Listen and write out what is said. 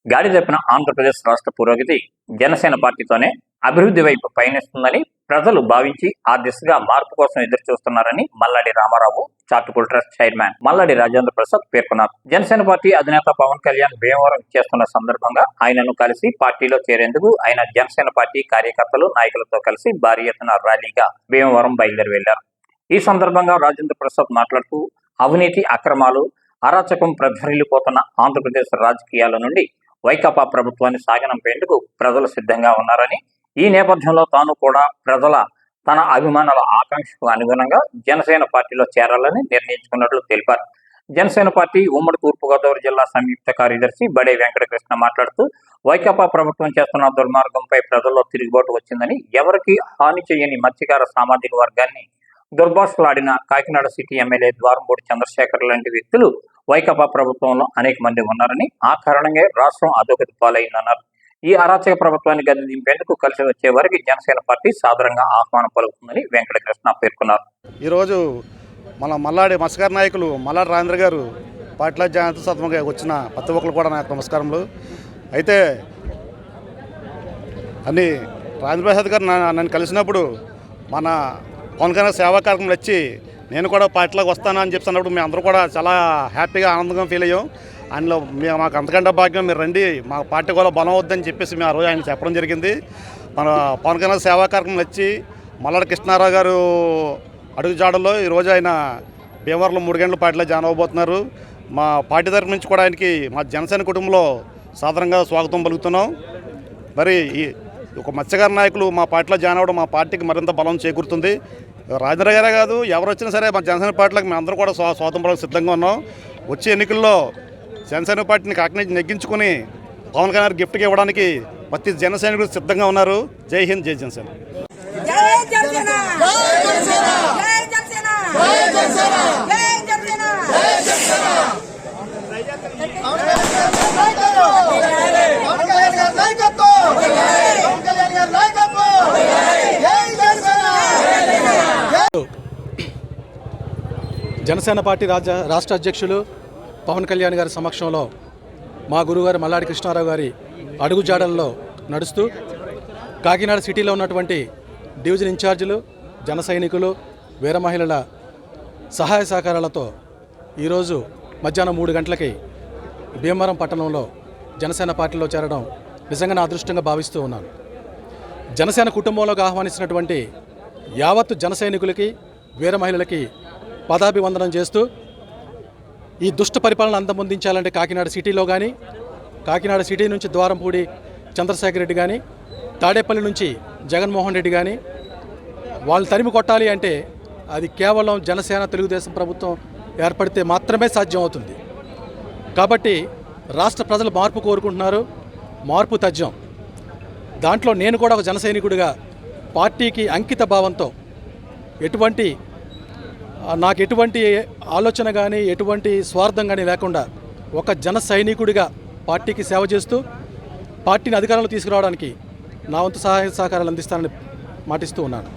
గాడి తప్పిన ఆంధ్రప్రదేశ్ రాష్ట్ర పురోగతి జనసేన పార్టీతోనే అభివృద్ధి వైపు పయనిస్తుందని ప్రజలు భావించి ఆ దిశగా మార్పు కోసం ఎదురు చూస్తున్నారని Malladi Ramarao charitable trust chairman Malladi Rajendra Prasad పేర్కొన్నారు. జనసేన పార్టీ అధినేత పవన్ కళ్యాణ్ భీమవరం చేస్తున్న సందర్భంగా ఆయనను కలిసి పార్టీలో చేరేందుకు ఆయన జనసేన పార్టీ కార్యకర్తలు నాయకులతో కలిసి భారీ ఎత్తున ర్యాలీగా భీమవరం బయలుదేరి వెళ్లారు. ఈ సందర్భంగా రాజేంద్ర ప్రసాద్ మాట్లాడుతూ అవినీతి అక్రమాలు అరాచకం ప్రజ్వరిల్లిపోతున్న ఆంధ్రప్రదేశ్ రాజకీయాల నుండి వైకాపా ప్రభుత్వాన్ని సాగనంపేందుకు ప్రజలు సిద్ధంగా ఉన్నారని, ఈ నేపథ్యంలో తాను కూడా తన అభిమానుల ఆకాంక్షకు అనుగుణంగా జనసేన పార్టీలో చేరాలని నిర్ణయించుకున్నట్లు తెలిపారు. జనసేన పార్టీ ఉమ్మడి తూర్పుగోదావరి జిల్లా సంయుక్త కార్యదర్శి బడే వెంకటకృష్ణ మాట్లాడుతూ వైకాపా ప్రభుత్వం చేస్తున్న దుర్మార్గంపై ప్రజల్లో తిరుగుబాటు వచ్చిందని, ఎవరికి హాని చేయని మత్స్యకార సామాజిక వర్గాన్ని దుర్భాషలాడిన కాకినాడ సిటీ ఎమ్మెల్యే ద్వారంపూడి చంద్రశేఖర్ లాంటి వ్యక్తులు వైకాపా ప్రభుత్వంలో అనేక మంది ఉన్నారని, ఆ కారణంగా రాష్ట్రం అధోగతి పాలైందన్నారు. ఈ అరాచక ప్రభుత్వాన్ని గది దింపేందుకు కలిసి వచ్చే వారికి జనసేన పార్టీ సాదరంగా ఆహ్వానం పలుకుతుందని వెంకటకృష్ణ పేర్కొన్నారు. ఈరోజు మన మల్లాడి మత్స్యకార నాయకులు మల్లాడి రాజేంద్ర గారు పార్టీలో జాయిన్ సతమంగా వచ్చిన ప్రతి ఒక్కరు కూడా నాకు నమస్కారములు. అయితే అన్ని రాజేంద్ర ప్రసాద్ గారు నన్ను కలిసినప్పుడు మన పవన్ కళ్యాణ్ సేవా కార్యక్రమం వచ్చి నేను కూడా పార్టీలోకి వస్తానని చెప్తున్నప్పుడు మేము అందరూ కూడా చాలా హ్యాపీగా ఆనందంగా ఫీల్ అయ్యాం. అందులో మాకు అంతకంటే భాగ్యం మీరు రండి, మా పార్టీ కూడా బలం అవుద్దని చెప్పేసి మేము ఆ రోజు ఆయన చెప్పడం జరిగింది. మన పవన్ కళ్యాణ్ సేవా కార్యక్రమం వచ్చి మల్లాడి కృష్ణారావు గారు అడుగుజాడల్లో ఈరోజు ఆయన భీమవరంలో 3 గంటల పార్టీలో జాయిన్ అవ్వబోతున్నారు. మా పార్టీ తరఫు నుంచి కూడా ఆయనకి మా జనసేన కుటుంబంలో సాధారణంగా స్వాగతం పలుకుతున్నాం. మరి ఒక మత్స్యకార నాయకులు మా పార్టీలో జాయిన్ అవ్వడం మా పార్టీకి మరింత బలం చేకూరుతుంది. రాజేంద్ర గారే కాదు, ఎవరు వచ్చినా సరే మా జనసేన పార్టీలకు మేము అందరూ కూడా స్వాగతం పడడానికి సిద్ధంగా ఉన్నాం. వచ్చే ఎన్నికల్లో జనసేన పార్టీని కాకినాడ నెగ్గించుకుని పవన్ కళ్యాణ్ గిఫ్ట్గా ఇవ్వడానికి ప్రతి జనసేనకులు సిద్ధంగా ఉన్నారు. జై హింద్, జై జనసేన. జనసేన పార్టీ రాష్ట్ర అధ్యక్షులు పవన్ కళ్యాణ్ గారి సమక్షంలో మా గురుగారు మల్లాడి కృష్ణారావు గారి అడుగుజాడల్లో నడుస్తూ కాకినాడ సిటీలో ఉన్నటువంటి డివిజన్ ఇన్ఛార్జీలు, జన సైనికులు, వీర మహిళల సహాయ సహకారాలతో ఈరోజు మధ్యాహ్నం 3 గంటలకి భీమవరం పట్టణంలో జనసేన పార్టీలో చేరడం నిజంగా నా అదృష్టంగా భావిస్తూ ఉన్నాను. జనసేన కుటుంబంలోకి ఆహ్వానించినటువంటి యావత్తు జన సైనికులకి, వీర మహిళలకి పదాభివందనం చేస్తూ ఈ దుష్ట పరిపాలన అంతమొందించాలంటే కాకినాడ సిటీలో కానీ, కాకినాడ సిటీ నుంచి ద్వారంపూడి చంద్రశేఖర్ రెడ్డి కానీ, తాడేపల్లి నుంచి జగన్మోహన్ రెడ్డి కానీ వాళ్ళు తరిమి కొట్టాలి అంటే అది కేవలం జనసేన తెలుగుదేశం ప్రభుత్వం ఏర్పడితే మాత్రమే సాధ్యం అవుతుంది. కాబట్టి రాష్ట్ర ప్రజలు మార్పు కోరుకుంటున్నారు, మార్పు తథ్యం. దాంట్లో నేను కూడా ఒక జన సైనికుడిగా పార్టీకి అంకిత భావంతో నాకు ఎటువంటి ఆలోచన కానీ ఎటువంటి స్వార్థం కానీ లేకుండా ఒక జన సైనికుడిగా పార్టీకి సేవ చేస్తూ పార్టీని అధికారంలో తీసుకురావడానికి నా వంతు సహాయ సహకారాలు అందిస్తానని మాటిస్తూ ఉన్నాను.